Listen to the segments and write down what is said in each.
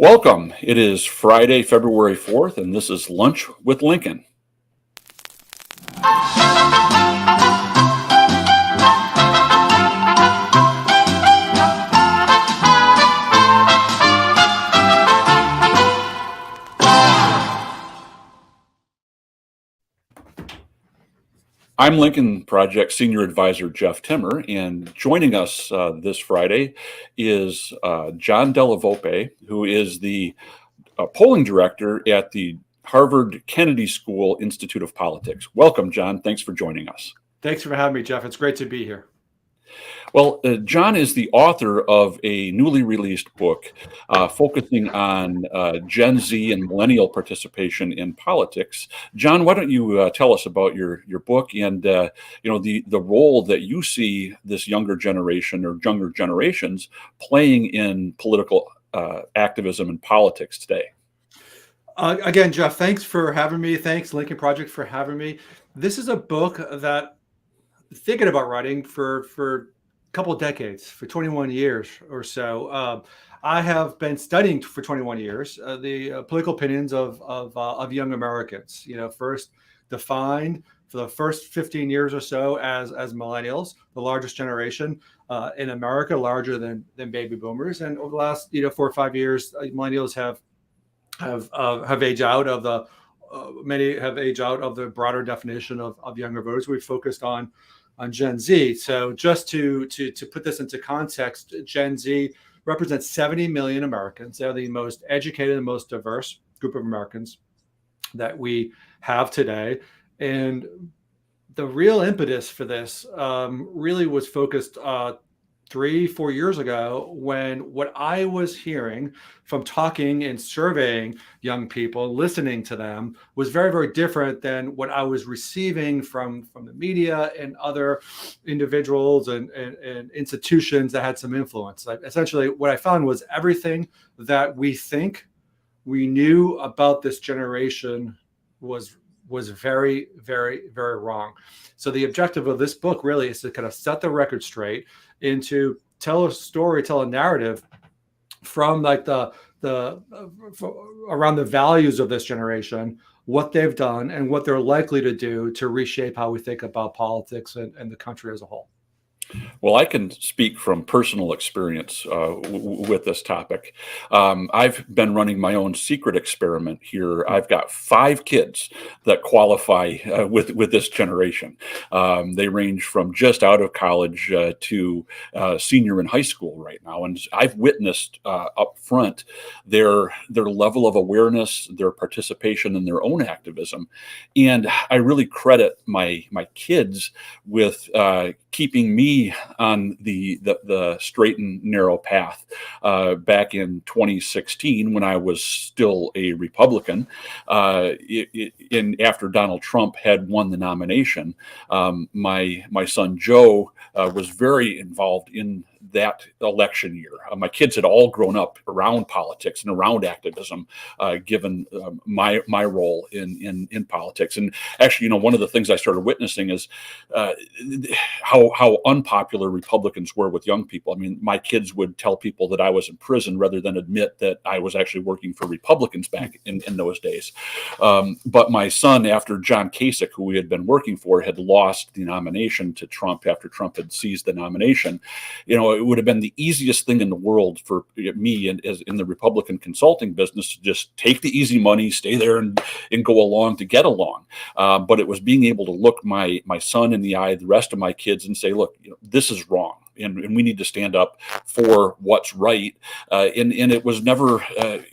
Welcome. It is Friday, February 4th, and this is Lunch with Lincoln. I'm Lincoln Project Senior Advisor Jeff Timmer, and joining us this Friday is John Della Volpe, who is the polling director at the Harvard Kennedy School Institute of Politics. Welcome, John. Thanks for joining us. Thanks for having me, Jeff. It's great to be here. Well, John is the author of a newly released book focusing on Gen Z and millennial participation in politics. John, why don't you tell us about your book and the role that you see this younger generation or younger generations playing in political activism and politics today? Again, Jeff, thanks for having me. Thanks, Lincoln Project, for having me. This is a book that I'm thinking about writing for couple of decades, for 21 years or so. I have been studying for 21 years the political opinions of young Americans. First defined for the first 15 years or so as millennials, the largest generation in America, larger than baby boomers. And over the last 4 or 5 years, millennials have aged out of the many have aged out of the broader definition of younger voters. We've focused on Gen Z. So just to put this into context, Gen Z represents 70 million Americans. They're the most educated and most diverse group of Americans that we have today. And the real impetus for this really was focused 3-4 years ago, when what I was hearing from talking and surveying young people, listening to them, was very, very different than what I was receiving from the media and other individuals and institutions that had some influence. Like, essentially, what I found was everything that we think we knew about this generation was very, very, very wrong. So the objective of this book really is to kind of set the record straight and to tell a story, tell a narrative from like around the values of this generation, what they've done and what they're likely to do to reshape how we think about politics and the country as a whole. Well, I can speak from personal experience with this topic. I've been running my own secret experiment here. I've got 5 kids that qualify with this generation. They range from just out of college to senior in high school right now, and I've witnessed up front their level of awareness, their participation in their own activism, and I really credit my kids with keeping me on the straight and narrow path back in 2016 when I was still a Republican. And after Donald Trump had won the nomination, my son Joe was very involved in that election year. My kids had all grown up around politics and around activism, given my role in politics. And actually, one of the things I started witnessing is how unpopular Republicans were with young people. I mean, my kids would tell people that I was in prison rather than admit that I was actually working for Republicans back in those days. But my son, after John Kasich, who we had been working for, had lost the nomination to Trump after Trump had seized the nomination, it would have been the easiest thing in the world for me as in the Republican consulting business to just take the easy money, stay there and go along to get along. But it was being able to look my son in the eye, the rest of my kids, and say, look, this is wrong. And we need to stand up for what's right. And it was never,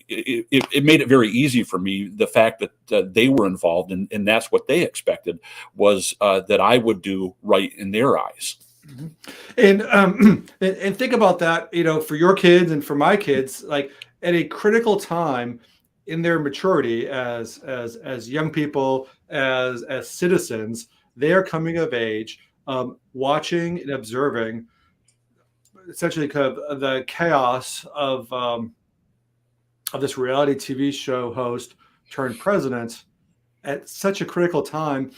it made it very easy for me. The fact that they were involved and that's what they expected was that I would do right in their eyes. Mm-hmm. And think about that, for your kids and for my kids, like at a critical time in their maturity as young people, as citizens, they are coming of age, watching and observing essentially kind of the chaos of this reality TV show host turned president at such a critical time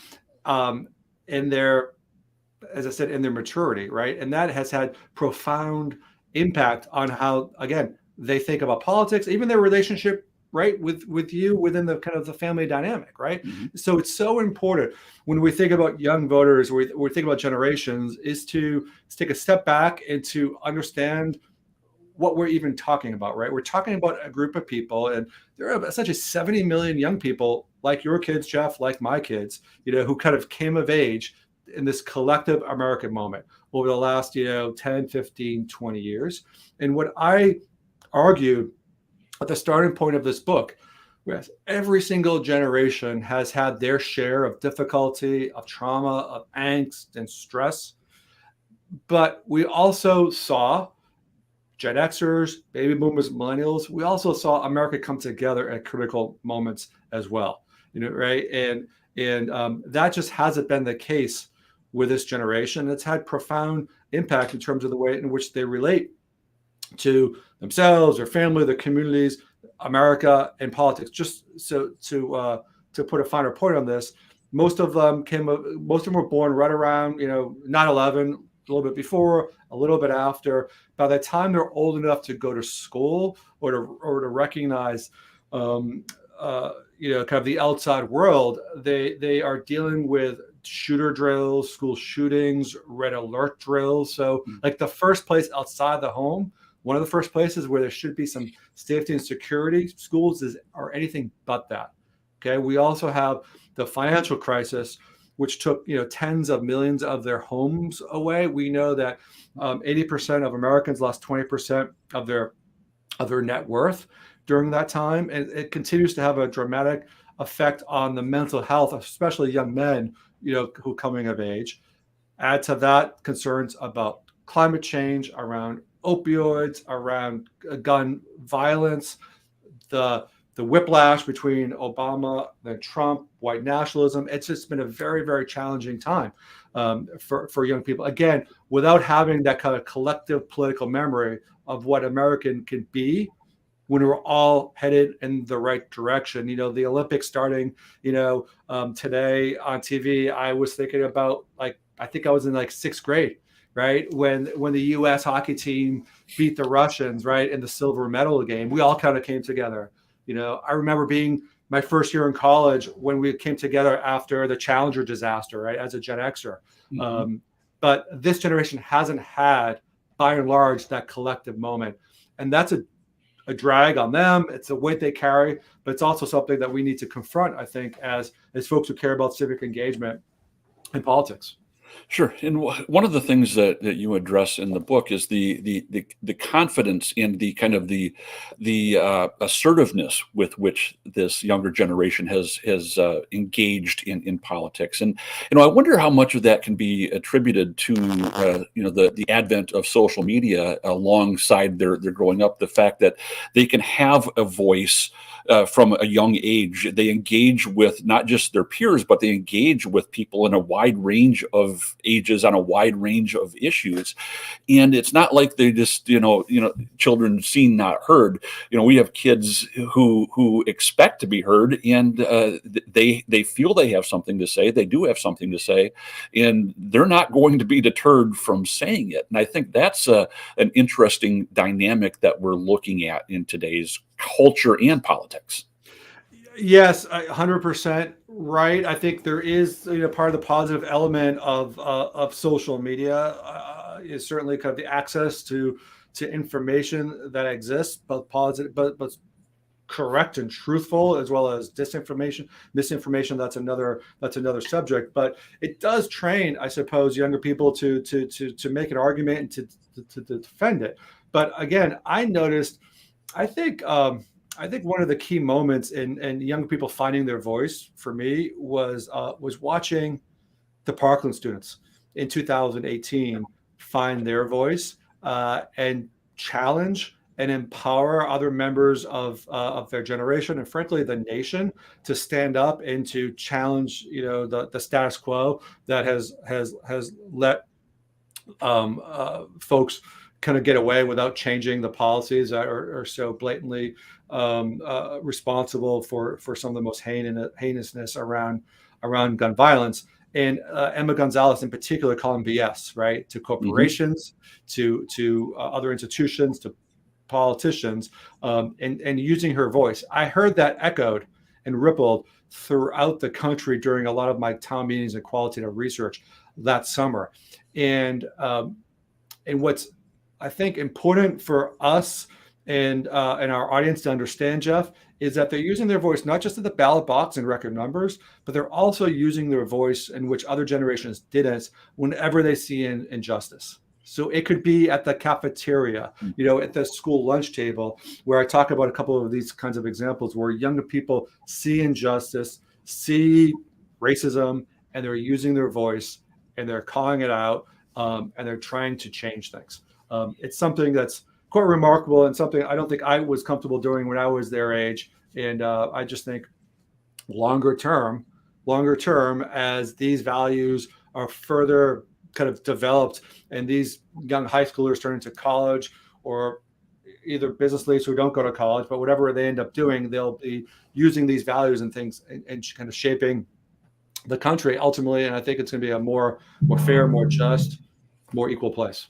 in their, as I said, in their maturity, right? And that has had profound impact on how, again, they think about politics, even their relationship, right, with you within the kind of the family dynamic, right? Mhm. So it's so important when we think about young voters, we think about generations, is to take a step back and to understand what we're even talking about, right? We're talking about a group of people, and there are essentially 70 million young people like your kids, Jeff, like my kids, who kind of came of age in this collective American moment over the last, 10, 15, 20 years. And what I argue at the starting point of this book, yes, every single generation has had their share of difficulty, of trauma, of angst and stress. But we also saw Gen Xers, baby boomers, millennials. We also saw America come together at critical moments as well, right? And that just hasn't been the case with this generation. It's had profound impact in terms of the way in which they relate to themselves, their family, their communities, America, and politics. Just so to put a finer point on this, most of them were born right around 9/11, a little bit before, a little bit after. By the time they're old enough to go to school or to recognize, kind of the outside world, they are dealing with shooter drills, school shootings, red alert drills. So, like the first place outside the home, one of the first places where there should be some safety and security, schools are anything but that. Okay, we also have the financial crisis, which took tens of millions of their homes away. We know that 80% of Americans lost 20% of their net worth during that time, and it continues to have a dramatic effect on the mental health, especially young men, who coming of age. Add to that concerns about climate change, around opioids, around gun violence, the whiplash between Obama and Trump, white nationalism. It's just been a very, very challenging time for young people. Again, without having that kind of collective political memory of what American can be when we're all headed in the right direction. The Olympics starting, today on TV, I was thinking about, like, I think I was in like sixth grade, right? When the U.S. hockey team beat the Russians, right, in the silver medal game. We all kind of came together. I remember being my first year in college when we came together after the Challenger disaster, right, as a Gen Xer. Mm-hmm. But this generation hasn't had, by and large, that collective moment. And that's a drag on them. It's a weight they carry, but it's also something that we need to confront, I think, as folks who care about civic engagement in politics. Sure. And one of the things that you address in the book is the confidence and the kind of the assertiveness with which this younger generation has engaged in politics. And I wonder how much of that can be attributed to the advent of social media alongside their growing up. The fact that they can have a voice from a young age. They engage with not just their peers, but they engage with people in a wide range of ages on a wide range of issues. And it's not like they just, children seen, not heard. We have kids who expect to be heard, and they feel they have something to say. They do have something to say, and they're not going to be deterred from saying it. And I think that's an interesting dynamic that we're looking at in today's culture and politics. Yes, 100% right. I think there is, part of the positive element of social media is certainly kind of the access to information that exists, both positive, but correct and truthful, as well as disinformation, misinformation. That's another subject. But it does train, I suppose, younger people to make an argument and to defend it. But again, I noticed, I think one of the key moments in young people finding their voice for me was watching the Parkland students in 2018 find their voice and challenge and empower other members of their generation and, frankly, the nation to stand up and to challenge the status quo that has let folks kind of get away without changing the policies that are so blatantly responsible for some of the most heinousness around gun violence. And Emma Gonzalez in particular calling BS, right, to corporations, to other institutions, to politicians, and using her voice. I heard that echoed and rippled throughout the country during a lot of my town meetings and qualitative research that summer. And what's, I think, important for us and our audience to understand, Jeff, is that they're using their voice not just at the ballot box in record numbers, but they're also using their voice in which other generations didn't whenever they see injustice. So it could be at the cafeteria, at the school lunch table, where I talk about a couple of these kinds of examples where younger people see injustice, see racism, and they're using their voice and they're calling it out, and they're trying to change things. It's something that's quite remarkable and something I don't think I was comfortable doing when I was their age. And I just think longer term, as these values are further kind of developed and these young high schoolers turn into college, or either business leaders who don't go to college, but whatever they end up doing, they'll be using these values and things and kind of shaping the country ultimately. And I think it's going to be a more fair, more just, more equal place.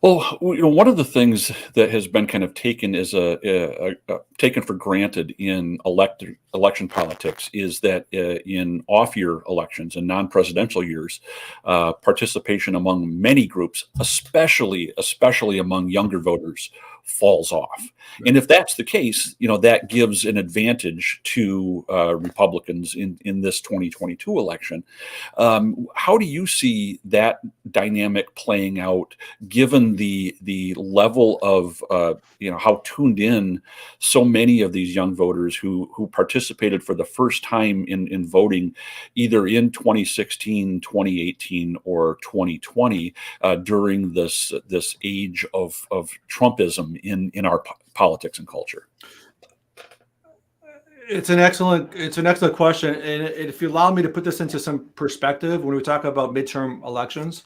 Well, one of the things that has been kind of taken as taken for granted in election politics is that in off-year elections and non-presidential years, participation among many groups, especially among younger voters, falls off. And if that's the case, that gives an advantage to Republicans in this 2022 election. How do you see that dynamic playing out, given the level of how tuned in so many of these young voters who participated for the first time in voting, either in 2016, 2018, or 2020, during this age of Trumpism in our politics and culture? It's an excellent question, and if you allow me to put this into some perspective, when we talk about midterm elections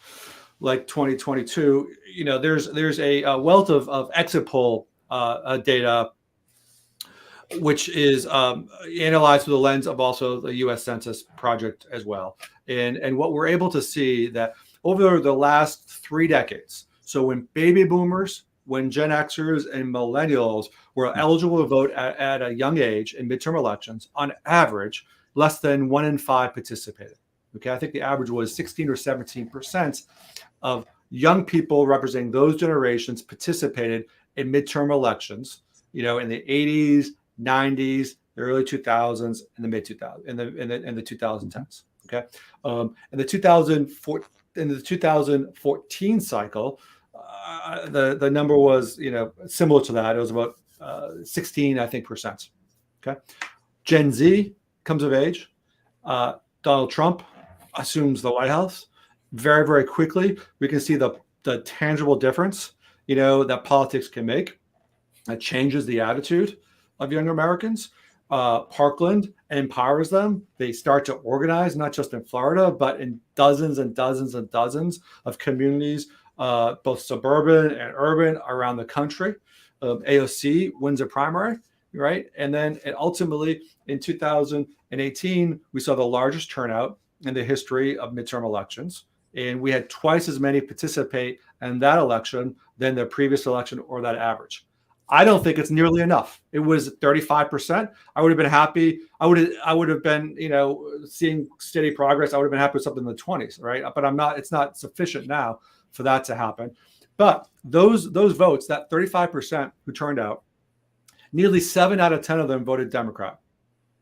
like 2022, there's a wealth of exit poll data, which is analyzed through the lens of also the U.S. Census project as well, and what we're able to see that over the last 3 decades, so when baby boomers, when Gen Xers and millennials were eligible to vote at a young age in midterm elections, on average, less than 1 in 5 participated. Okay, I think the average was 16 or 17% of young people representing those generations participated in midterm elections, in the 80s, 90s, the early 2000s, and the mid 2000s, in the 2010s. Okay, in the 2014 cycle, the number was similar to that. It was about 16, I think, percent. Okay, Gen Z comes of age. Donald Trump assumes the White House. Very, very quickly, we can see the tangible difference that politics can make. It changes the attitude of young Americans. Parkland empowers them. They start to organize, not just in Florida, but in dozens and dozens and dozens of communities, both suburban and urban, around the country. AOC wins a primary, right? And then ultimately in 2018, we saw the largest turnout in the history of midterm elections. And we had twice as many participate in that election than the previous election or that average. I don't think it's nearly enough. It was 35%. I would have been happy. I would have been, seeing steady progress. I would have been happy with something in the 20s, right? But I'm not. It's not sufficient now for that to happen. But those votes, that 35% who turned out, nearly 7 out of 10 of them voted Democrat.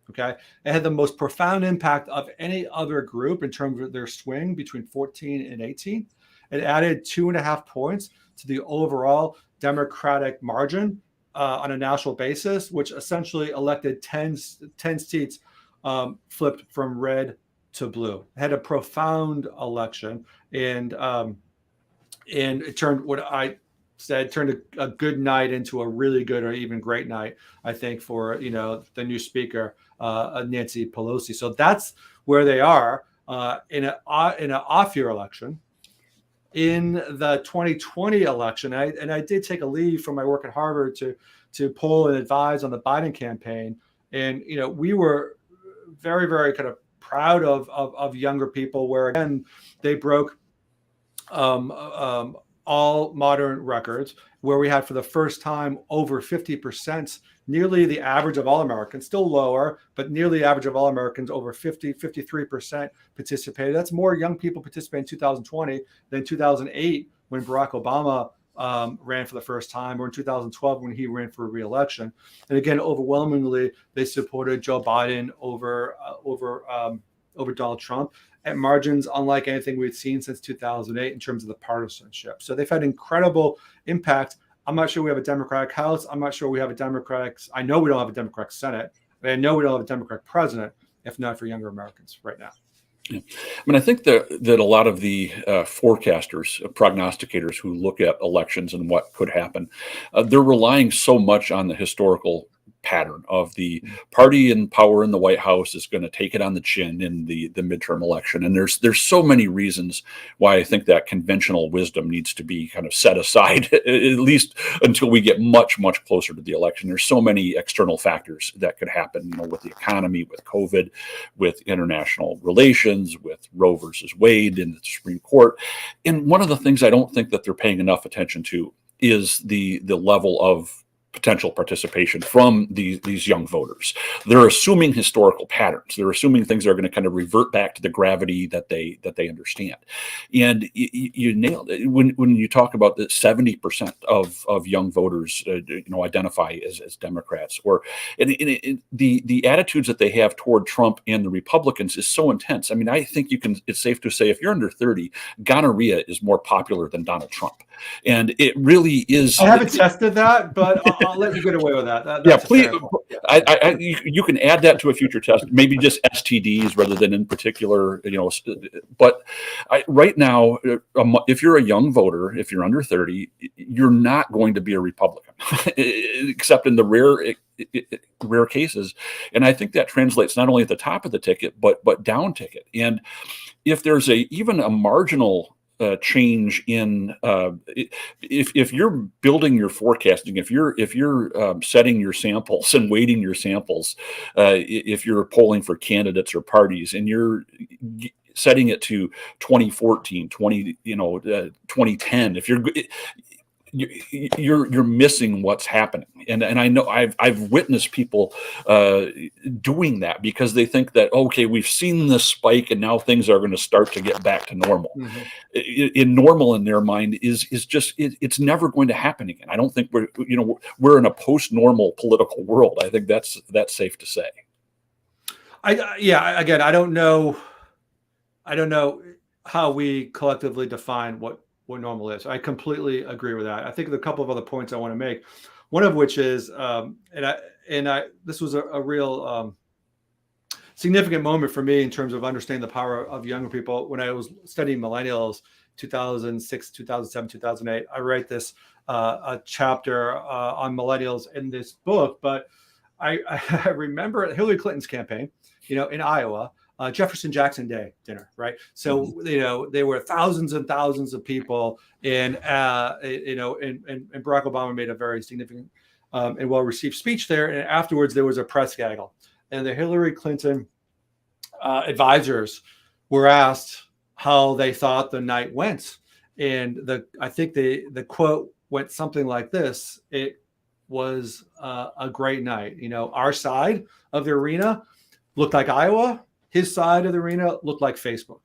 Okay, it had the most profound impact of any other group in terms of their swing between 14 and 18. It added 2.5 points to the overall Democratic margin on a national basis, which essentially elected 10 seats, flipped from red to blue. It had a profound election, and it turned what I said turned a good night into a really good or even great night, I think, for the new speaker, Nancy Pelosi. So that's where they are in an off-year election. In the 2020 election, and I did take a leave from my work at Harvard to poll and advise on the Biden campaign, and we were very, very kind of proud of younger people, where again they broke all modern records, where we had for the first time over 50%, nearly the average of all Americans, still lower, but nearly the average of all Americans, over 53% participated. That's more young people participating in 2020 than 2008 when Barack Obama ran for the first time, or in 2012 when he ran for re-election. And again, overwhelmingly, they supported Joe Biden over Donald Trump at margins unlike anything we'd seen since 2008 in terms of the partisanship. So they've had incredible impact. I'm not sure we have a Democratic House. I'm not sure we have a Democratic. I know we don't have a Democratic Senate. And I know we don't have a Democratic president, if not for younger Americans right now. Yeah. I mean, I think that a lot of the forecasters, prognosticators who look at elections and what could happen, they're relying so much on the historical pattern of the party in power in the White House is going to take it on the chin in the midterm election. And there's so many reasons why I think that conventional wisdom needs to be kind of set aside, at least until we get much, much closer to the election. There's so many external factors that could happen, with the economy, with COVID, with international relations, with Roe versus Wade in the Supreme Court. And one of the things I don't think that they're paying enough attention to is the level of potential participation from these young voters. They're assuming historical patterns. They're assuming things are going to kind of revert back to the gravity that they understand. And you nailed it when you talk about that 70% of young voters identify as Democrats, or the attitudes that they have toward Trump and the Republicans is so intense. I mean, I think it's safe to say if you're under 30, gonorrhea is more popular than Donald Trump. And it really is. I haven't tested that, but I'll let you get away with that. Yeah, please. You can add that to a future test, maybe just STDs rather than in particular, But right now, if you're a young voter, if you're under 30, you're not going to be a Republican, except in the rare cases. And I think that translates not only at the top of the ticket, but down ticket. And if there's even a marginal change in if you're building your forecasting, if you're setting your samples and weighting your samples, if you're polling for candidates or parties, and you're setting it to 2014, 2010, if you're missing what's happening. And I know I've witnessed people doing that because they think that, okay, we've seen this spike and now things are going to start to get back to normal. Mm-hmm. Normal in their mind is just it's never going to happen again. I don't think we're in a post-normal political world. I think that's safe to say. Again, I don't know how we collectively define what normal is. I completely agree with that. I think there are a couple of other points I want to make. One of which is, this was a real significant moment for me in terms of understanding the power of younger people. When I was studying millennials, 2006, 2007, 2008, I write this a chapter on millennials in this book. But I remember Hillary Clinton's campaign, in Iowa. Jefferson Jackson Day dinner, right? So there were thousands and thousands of people, and and Barack Obama made a very significant and well-received speech there. And afterwards, there was a press gaggle, and the Hillary Clinton advisors were asked how they thought the night went, and I think the quote went something like this: "It was a great night. Our side of the arena looked like Iowa. His side of the arena looked like Facebook."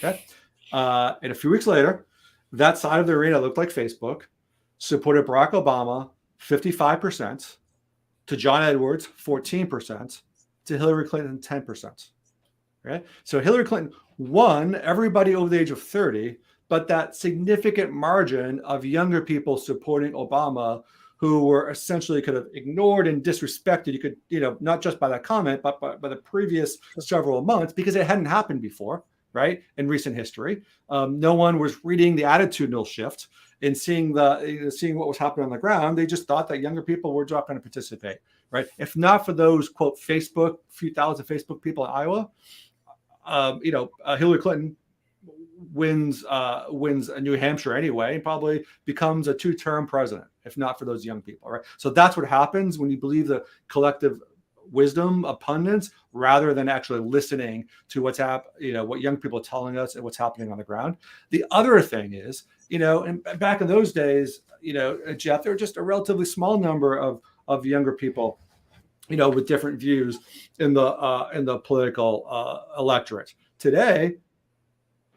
Okay. And a few weeks later, that side of the arena looked like Facebook, supported Barack Obama 55%, to John Edwards 14%, to Hillary Clinton 10%. Okay. So Hillary Clinton won everybody over the age of 30, but that significant margin of younger people supporting Obama who were essentially kind of ignored and disrespected. You could, not just by that comment, but by the previous several months, because it hadn't happened before, right? In recent history, no one was reading the attitudinal shift and seeing what was happening on the ground. They just thought that younger people were not going to participate, right? If not for those quote few thousand Facebook people in Iowa, Hillary Clinton wins New Hampshire anyway, and probably becomes a 2-term president, if not for those young people, right? So that's what happens when you believe the collective wisdom of pundits rather than actually listening to what young people are telling us and what's happening on the ground. The other thing is, and back in those days, Jeff, there were just a relatively small number of younger people, with different views in the political electorate. Today,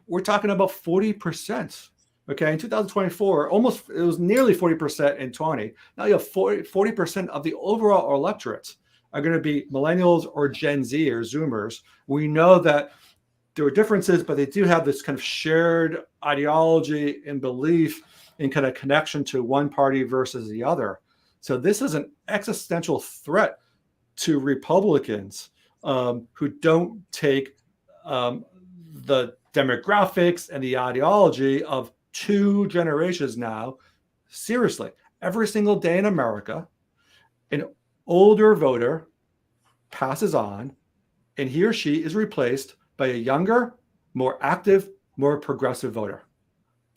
we're talking about 40%. Okay, in 2024, it was nearly 40% in 20. Now you have 40% of the overall electorate are going to be millennials or Gen Z or Zoomers. We know that there are differences, but they do have this kind of shared ideology and belief and kind of connection to one party versus the other. So this is an existential threat to Republicans who don't take the demographics and the ideology of two generations now seriously. Every single day in America, an older voter passes on, and he or she is replaced by a younger, more active, more progressive voter.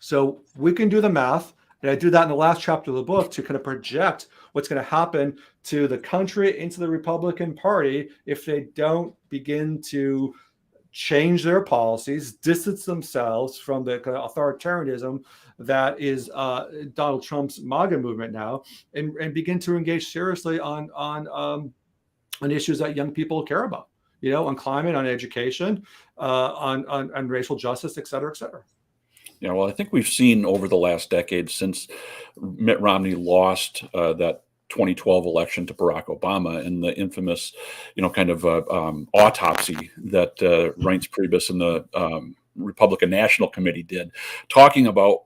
So we can do the math, and I do that in the last chapter of the book to kind of project what's going to happen to the country and to the Republican Party if they don't begin to change their policies, distance themselves from the kind of authoritarianism that is Donald Trump's MAGA movement now, and begin to engage seriously on issues that young people care about, on climate, on education, on racial justice, et cetera, et cetera. Yeah, well, I think we've seen over the last decade since Mitt Romney lost that 2012 election to Barack Obama and the infamous, kind of autopsy that Reince Priebus and the Republican National Committee did, talking about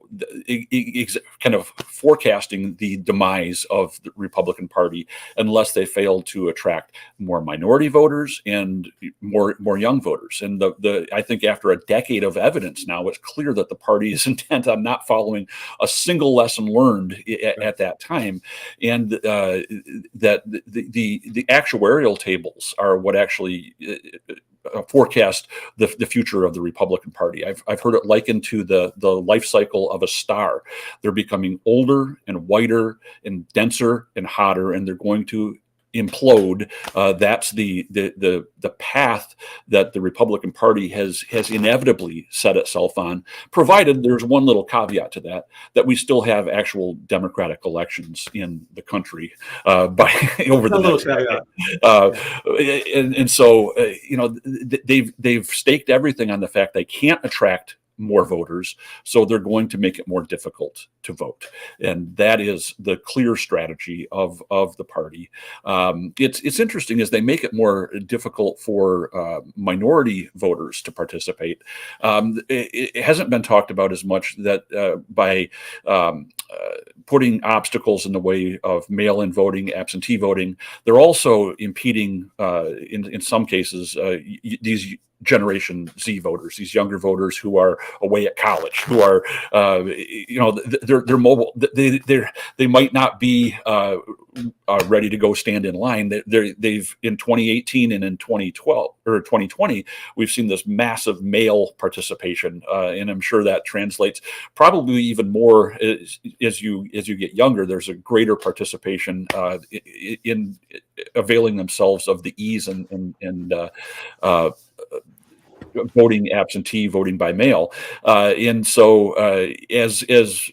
kind of forecasting the demise of the Republican Party unless they failed to attract more minority voters and more young voters. And I think after a decade of evidence now, it's clear that the party is intent on not following a single lesson learned at that time, and that the actuarial tables are what actually forecast the future of the Republican Party. I've heard it likened to the life cycle of a star. They're becoming older and whiter and denser and hotter, and they're going to implode. That's the path that the Republican Party has inevitably set itself on, provided there's one little caveat to that we still have actual democratic elections in the country over the next decade. And so they've staked everything on the fact they can't attract more voters, so they're going to make it more difficult to vote, and that is the clear strategy of the party. It's interesting as they make it more difficult for minority voters to participate. It hasn't been talked about as much that by putting obstacles in the way of mail-in voting, absentee voting, they're also impeding, in some cases, these Generation Z voters, these younger voters who are away at college, who are, they're mobile. They might not be ready to go stand in line. They've in 2018 and in 2012 or 2020, we've seen this massive mail participation, and I'm sure that translates probably even more as you get younger. There's a greater participation in availing themselves of the ease and voting absentee, voting by mail, and so as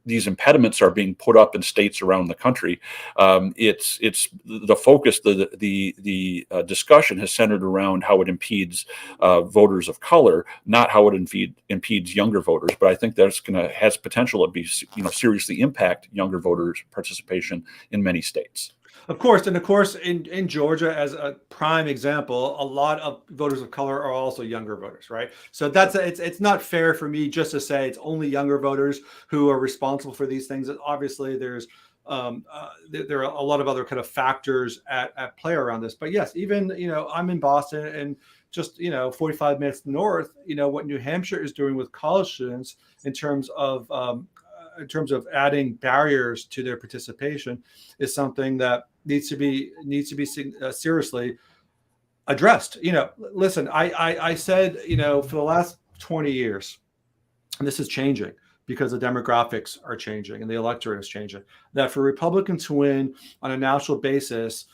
these impediments are being put up in states around the country, it's the focus. The discussion has centered around how it impedes voters of color, not how it impedes younger voters. But I think that's has potential to be seriously impact younger voters' participation in many states. Of course, in Georgia, as a prime example, a lot of voters of color are also younger voters, right? So it's not fair for me just to say it's only younger voters who are responsible for these things. Obviously, there are a lot of other kind of factors at play around this. But yes, even I'm in Boston, and just 45 minutes north, what New Hampshire is doing with college students in terms of adding barriers to their participation is something that needs to be seriously addressed. Listen, I said, for the last 20 years, and this is changing because the demographics are changing and the electorate is changing, that for Republicans to win on a national basis,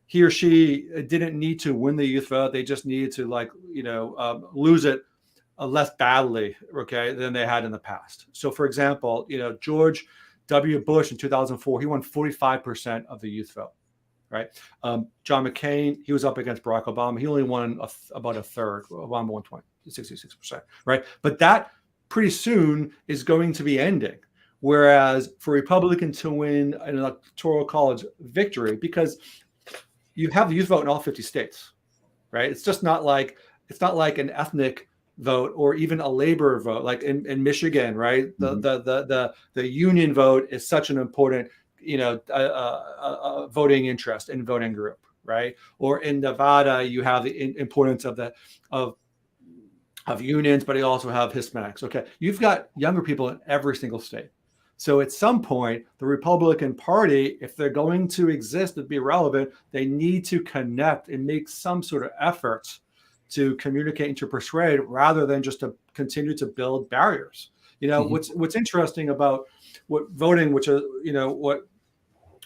he or she didn't need to win the youth vote. They just needed to lose it less badly, okay, than they had in the past. So, for example, George W. Bush in 2004, he won 45% of the youth vote, right? John McCain, he was up against Barack Obama. He only won about a third. Obama won 66%, right? But that pretty soon is going to be ending. Whereas for Republican to win an electoral college victory, because you have the youth vote in all 50 states, right? It's not like an ethnic vote or even a labor vote, like in Michigan, right? The union vote is such an important, voting interest and voting group, right? Or in Nevada, you have the importance of unions, but you also have Hispanics. Okay, you've got younger people in every single state. So at some point, the Republican Party, if they're going to exist and be relevant, they need to connect and make some sort of efforts to communicate and to persuade, rather than just to continue to build barriers. What's interesting about what voting, which is what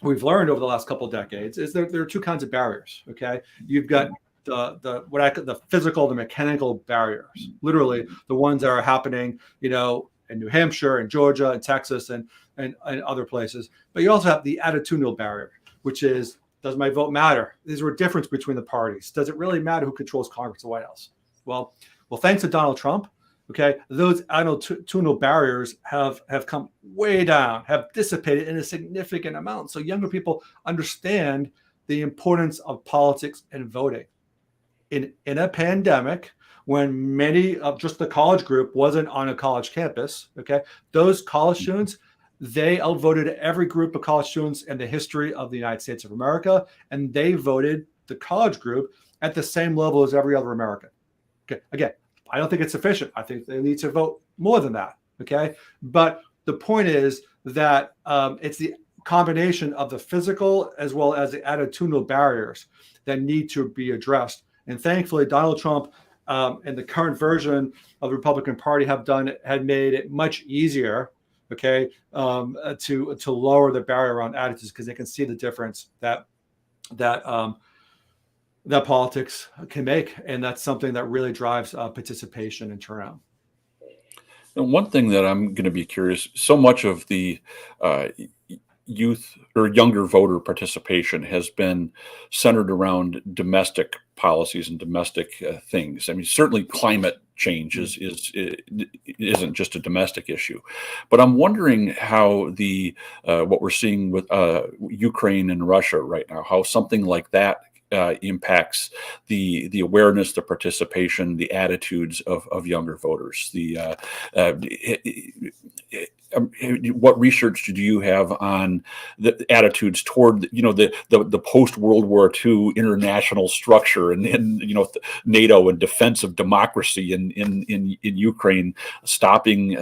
we've learned over the last couple of decades, is there are two kinds of barriers. Okay, you've got the physical, the mechanical barriers, literally the ones that are happening, in New Hampshire and Georgia and Texas and other places. But you also have the attitudinal barrier, which is, does my vote matter? Is there a difference between the parties? Does it really matter who controls Congress, the White House? Well, thanks to Donald Trump, okay, those attitudinal barriers have come way down, have dissipated in a significant amount. So younger people understand the importance of politics and voting. In a pandemic, when many of just the college group wasn't on a college campus, okay, those college students, they outvoted every group of college students in the history of the United States of America, and they voted the college group at the same level as every other American. Okay, again, I don't think it's sufficient. I think they need to vote more than that. Okay, but the point is that it's the combination of the physical as well as the attitudinal barriers that need to be addressed. And thankfully, Donald Trump and the current version of the Republican Party had made it much easier, okay, to lower the barrier around attitudes, because they can see the difference that politics can make, and that's something that really drives participation and turnout. And one thing that I'm going to be curious, so much of the youth or younger voter participation has been centered around domestic policies and domestic things. I mean, certainly climate change isn't just a domestic issue, but I'm wondering how the what we're seeing with Ukraine and Russia right now, how something like that impacts the awareness, the participation, the attitudes of younger voters. What research do you have on the attitudes toward the post World War II international structure and NATO and defense of democracy in Ukraine, stopping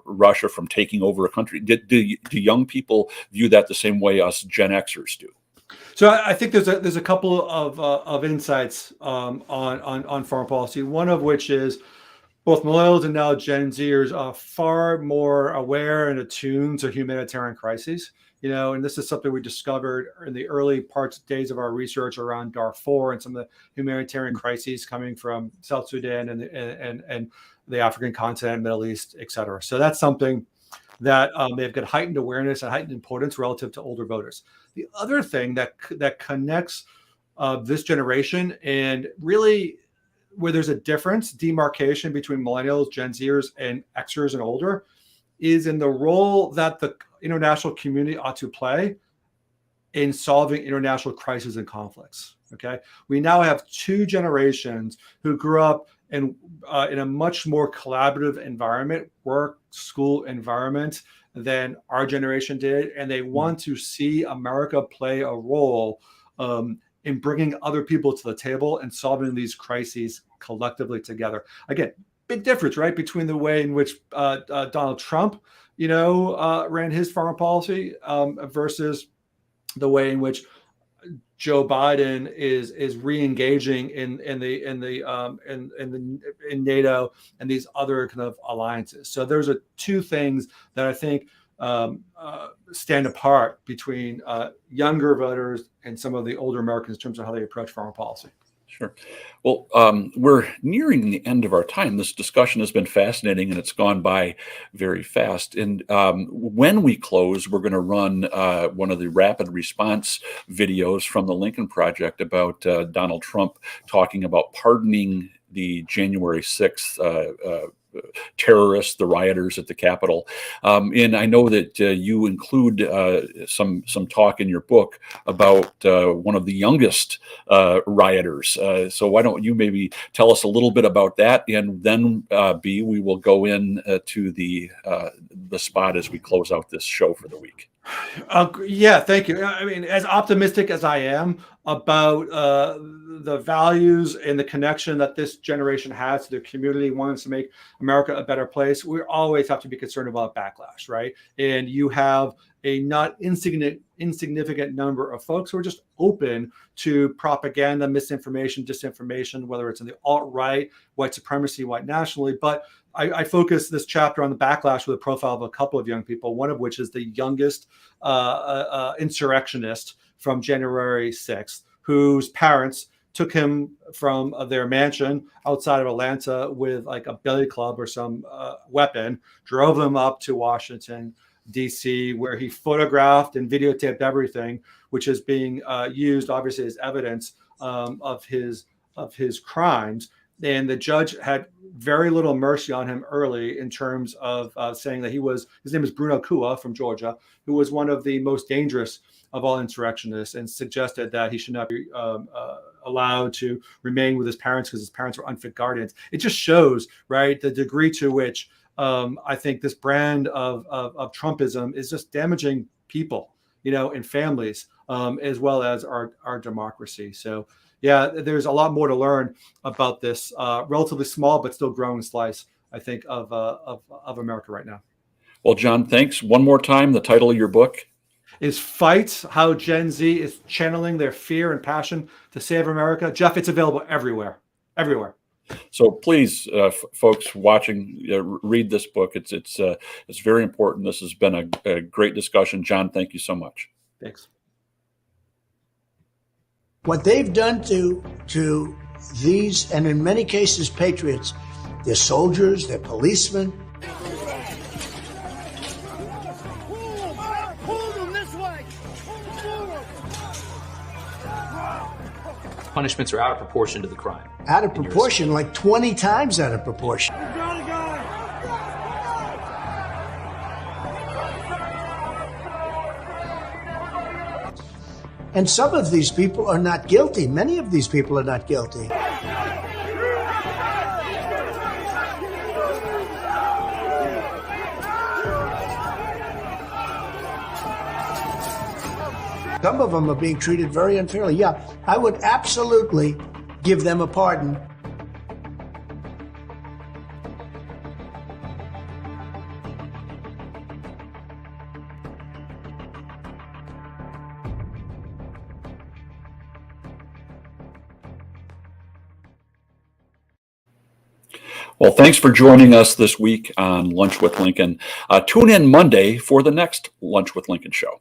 Russia from taking over a country? Do young people view that the same way us Gen Xers do? So I think there's a couple of insights on foreign policy. One of which is both millennials and now Gen Zers are far more aware and attuned to humanitarian crises. And this is something we discovered in the early days of our research around Darfur and some of the humanitarian crises coming from South Sudan and the African continent, Middle East, et cetera. So that's something that they've got heightened awareness and heightened importance relative to older voters. The other thing that connects this generation, and really where there's a demarcation between millennials, Gen Zers, and Xers and older, is in the role that the international community ought to play in solving international crises and conflicts. Okay, we now have two generations who grew up in a much more collaborative environment, work, school environment, than our generation did, and they want to see America play a role in bringing other people to the table and solving these crises collectively together. Again, big difference, right, between the way in which Donald Trump, ran his foreign policy versus the way in which Joe Biden is re-engaging in NATO and these other kind of alliances. So there's two things that I think stand apart between younger voters and some of the older Americans in terms of how they approach foreign policy. Sure. Well, we're nearing the end of our time. This discussion has been fascinating and it's gone by very fast. And when we close, we're going to run one of the rapid response videos from the Lincoln Project about Donald Trump talking about pardoning the January 6th terrorists, the rioters at the Capitol. And I know that you include some talk in your book about one of the youngest rioters. So why don't you maybe tell us a little bit about that, and then B, we will go in to the spot as we close out this show for the week. Yeah, thank you. I mean, as optimistic as I am about the values and the connection that this generation has to the community, wants to make America a better place, we always have to be concerned about backlash, right? And you have a not insignificant number of folks who are just open to propaganda, misinformation, disinformation, whether it's in the alt-right, white supremacy, white nationally. But I focus this chapter on the backlash with a profile of a couple of young people, one of which is the youngest insurrectionist from January 6th, whose parents took him from their mansion outside of Atlanta with like a billy club or some weapon, drove him up to Washington, D.C., where he photographed and videotaped everything, which is being used obviously as evidence of his crimes. And the judge had very little mercy on him early in terms of saying that his name is Bruno Kua from Georgia, who was one of the most dangerous of all insurrectionists, and suggested that he should not be allowed to remain with his parents because his parents were unfit guardians. It just shows, right, the degree to which I think this brand of Trumpism is just damaging people, and families, as well as our democracy. So, yeah, there's a lot more to learn about this relatively small but still growing slice, I think, of America right now. Well, John, thanks. One more time, the title of your book is Fight: How Gen Z is Channeling Their Fear and Passion to Save America. Jeff, it's available everywhere. So please, folks watching, read this book. It's very important. This has been a great discussion. John, thank you so much. Thanks. What they've done to these, and in many cases, patriots, they're soldiers, they're policemen. Punishments are out of proportion to the crime. Out of proportion, like 20 times out of proportion. And some of these people are not guilty. Many of these people are not guilty. Some of them are being treated very unfairly. Yeah, I would absolutely give them a pardon. Well, thanks for joining us this week on Lunch with Lincoln. Tune in Monday for the next Lunch with Lincoln show.